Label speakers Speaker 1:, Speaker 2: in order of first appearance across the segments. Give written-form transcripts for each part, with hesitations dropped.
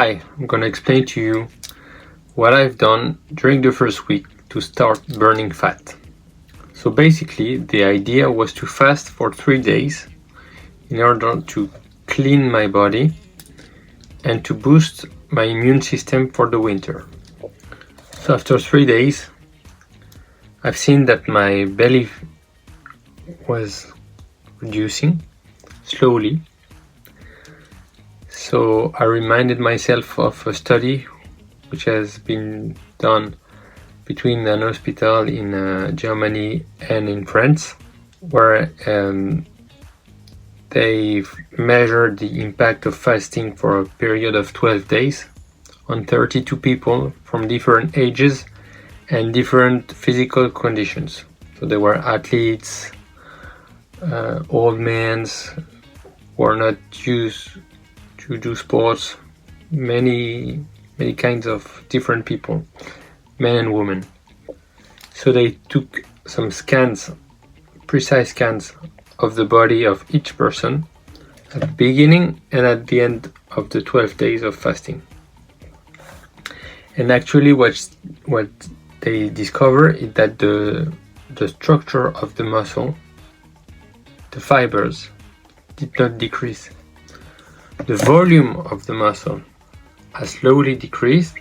Speaker 1: Hi, I'm gonna explain to you what I've done during the first week to start burning fat. So basically, the idea was to fast for 3 days in order to clean my body and to boost my immune system for the winter. So after 3 days, I've seen that my belly was reducing slowly. So I reminded myself of a study which has been done between an hospital in Germany and in France, where they measured the impact of fasting for a period of 12 days on 32 people from different ages and different physical conditions. So they were athletes, old men who are not used to do sports, many kinds of different people, men and women. So they took some scans, precise scans of the body of each person at the beginning and at the end of the 12 days of fasting. And actually what they discover is that the structure of the muscle, the fibers, did not decrease. The volume of the muscle has slowly decreased,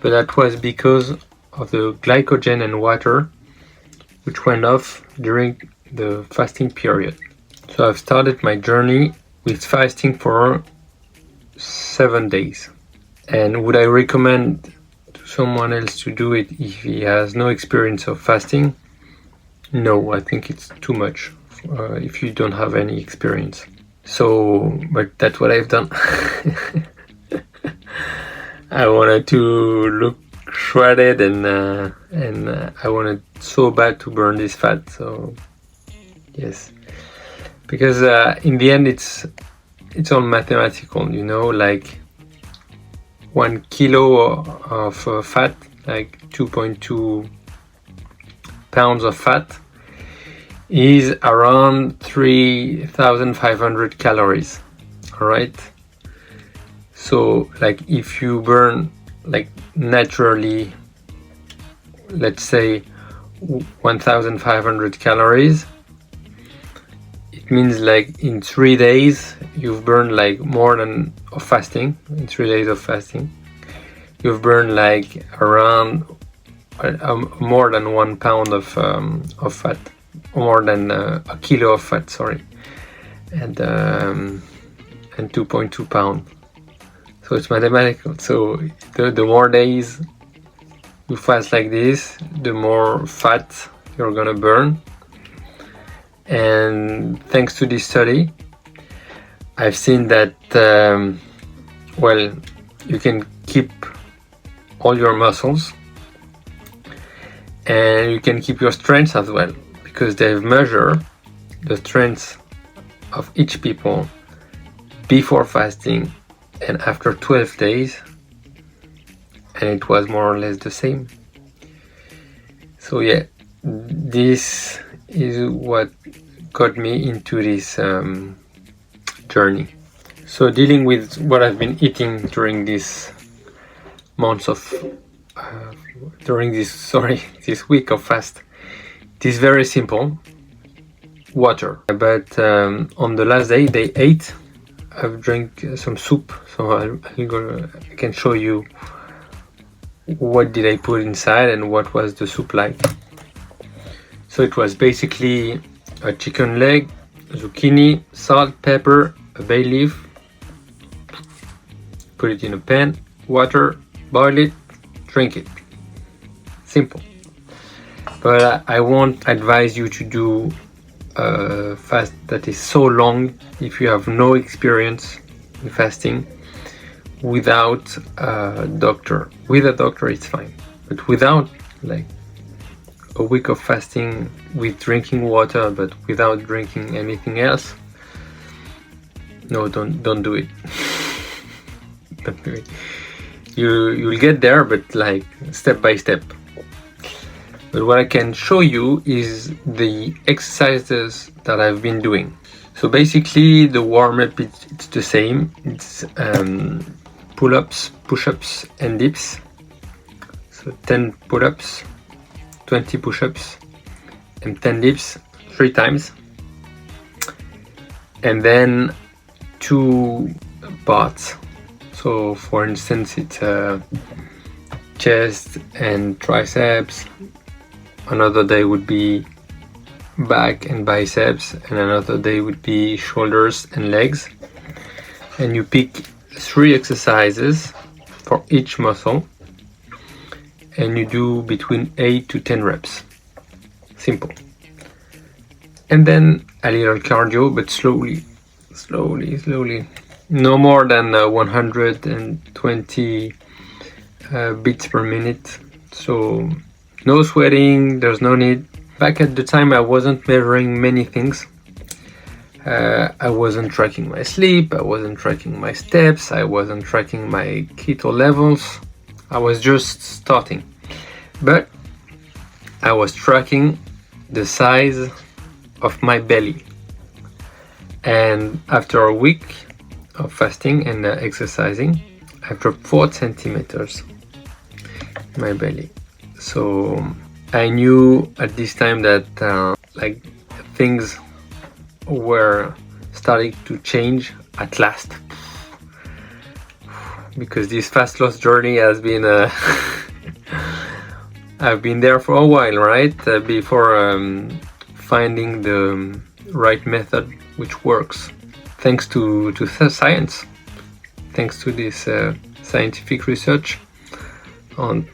Speaker 1: but that was because of the glycogen and water which went off during the fasting period. So I've started my journey with fasting for 7 days. And would I recommend to someone else to do it if he has no experience of fasting? No, I think it's too much if you don't have any experience. So, but that's what I've done. I wanted to look shredded and I wanted so bad to burn this fat. So yes, because in the end it's all mathematical, like 1 kilo of fat, like 2.2 pounds of fat, is around 3,500 calories. All right. So like if you burn like naturally, let's say 1,500 calories, it means like in 3 days you've burned like more than of fasting. In 3 days of fasting, you've burned like around more than 1 pound of fat, more than a kilo of fat, sorry, and 2.2 pounds. So it's mathematical. So the more days you fast like this, the more fat you're gonna burn. And thanks to this study, I've seen that you can keep all your muscles and you can keep your strength as well, because they've measured the strength of each people before fasting and after 12 days, and it was more or less the same. So yeah, this is what got me into this journey. So dealing with what I've been eating during this months of this week of fast, it is very simple. Water. But on the last day they ate, I've drank some soup, so I can show you what did I put inside and what was the soup like. So it was basically a chicken leg, zucchini, salt, pepper, a bay leaf. Put it in a pan, water, boil it, drink it. Simple. But I won't advise you to do a fast that is so long if you have no experience in fasting without a doctor. With a doctor it's fine, but without, like, a week of fasting with drinking water but without drinking anything else, no, don't do it. Don't do it. You'll get there, but like step by step. But what I can show you is the exercises that I've been doing. So basically the warm-up, it's the same. It's pull-ups, push-ups and dips. So 10 pull-ups, 20 push-ups and 10 dips 3 times. And then 2 parts. So for instance, it's chest and triceps. Another day would be back and biceps, and another day would be shoulders and legs. And you pick 3 exercises for each muscle, and you do between 8 to 10 reps. Simple. And then a little cardio, but slowly. No more than 120 beats per minute. So no sweating, there's no need. Back at the time, I wasn't measuring many things. I wasn't tracking my sleep, I wasn't tracking my steps, I wasn't tracking my keto levels. I was just starting. But I was tracking the size of my belly. And after a week of fasting and exercising, I dropped 4 centimeters in my belly. So I knew at this time that things were starting to change at last, because this fast loss journey has been I've been there for a while, right? Before finding the right method which works, thanks to science, thanks to this scientific research on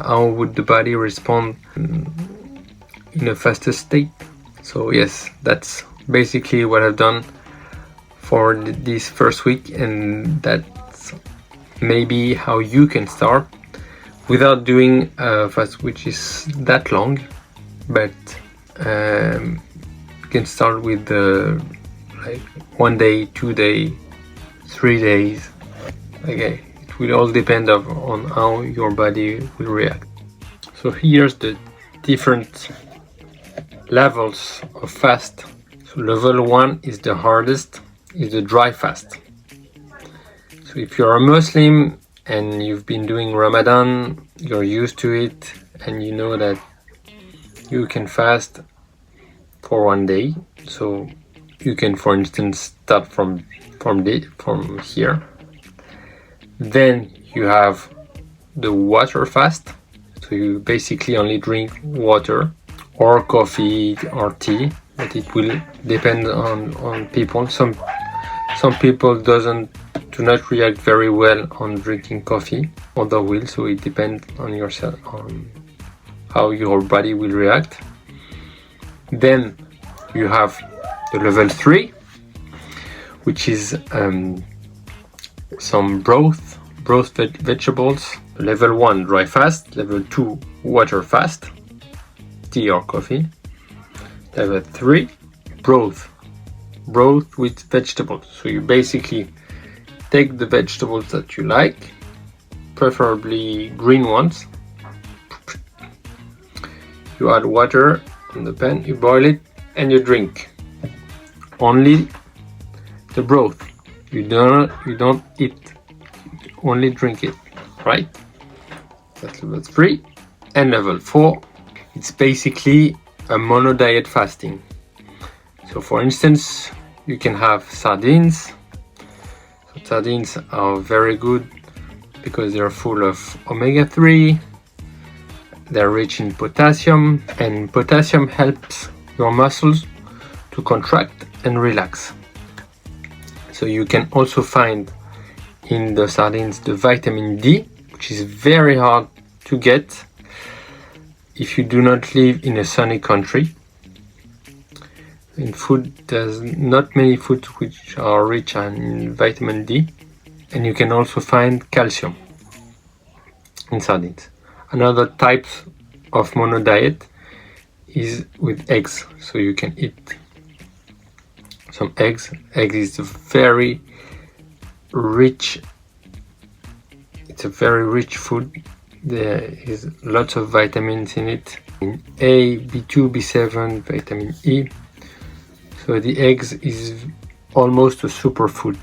Speaker 1: how would the body respond in a faster state. So yes, that's basically what I've done for this first week, and that's maybe how you can start without doing a fast which is that long. But you can start with like 1 day, 2 days, 3 days. Okay, it will all depend on how your body will react. So here's the different levels of fast. So level 1 is the hardest, is the dry fast. So if you're a Muslim and you've been doing Ramadan, you're used to it, and you know that you can fast for 1 day. So you can, for instance, start from here. Then you have the water fast. So you basically only drink water or coffee or tea, but it will depend on people. Some people do not react very well on drinking coffee, other will, so it depends on yourself, on how your body will react. Then you have the level 3, which is some broth vegetables. Level 1 dry fast, level 2 water fast, tea or coffee. Level 3 broth with vegetables. So you basically take the vegetables that you like, preferably green ones. You add water on the pan, you boil it, and you drink. Only the broth. You don't eat. Only drink it, right? That's level 3. And level 4, it's basically a mono diet fasting. So for instance, you can have sardines. So sardines are very good because they're full of omega-3. They're rich in potassium, and potassium helps your muscles to contract and relax. So you can also find in the sardines the vitamin D, which is very hard to get if you do not live in a sunny country. In food, there's not many foods which are rich in vitamin D, and you can also find calcium in sardines. Another type of mono diet is with eggs, so you can eat some eggs. Eggs is a very rich food. There is lots of vitamins in it, in A, B2, B7, vitamin E. So the eggs is almost a superfood.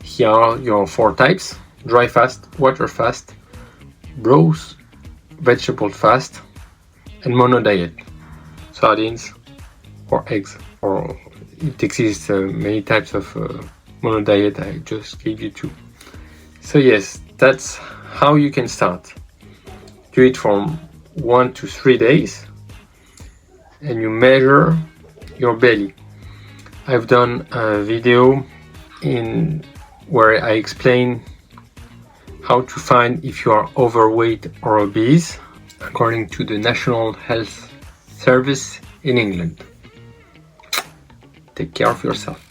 Speaker 1: Here are your 4 types. dry fast, water fast, raw vegetable fast, and mono diet, sardines or eggs. Or it exists many types of mono diet. I just gave you 2. So yes, that's how you can start. Do it from 1 to 3 days, and you measure your belly. I've done a video where I explain how to find if you are overweight or obese according to the National Health Service in England. Take care of yourself.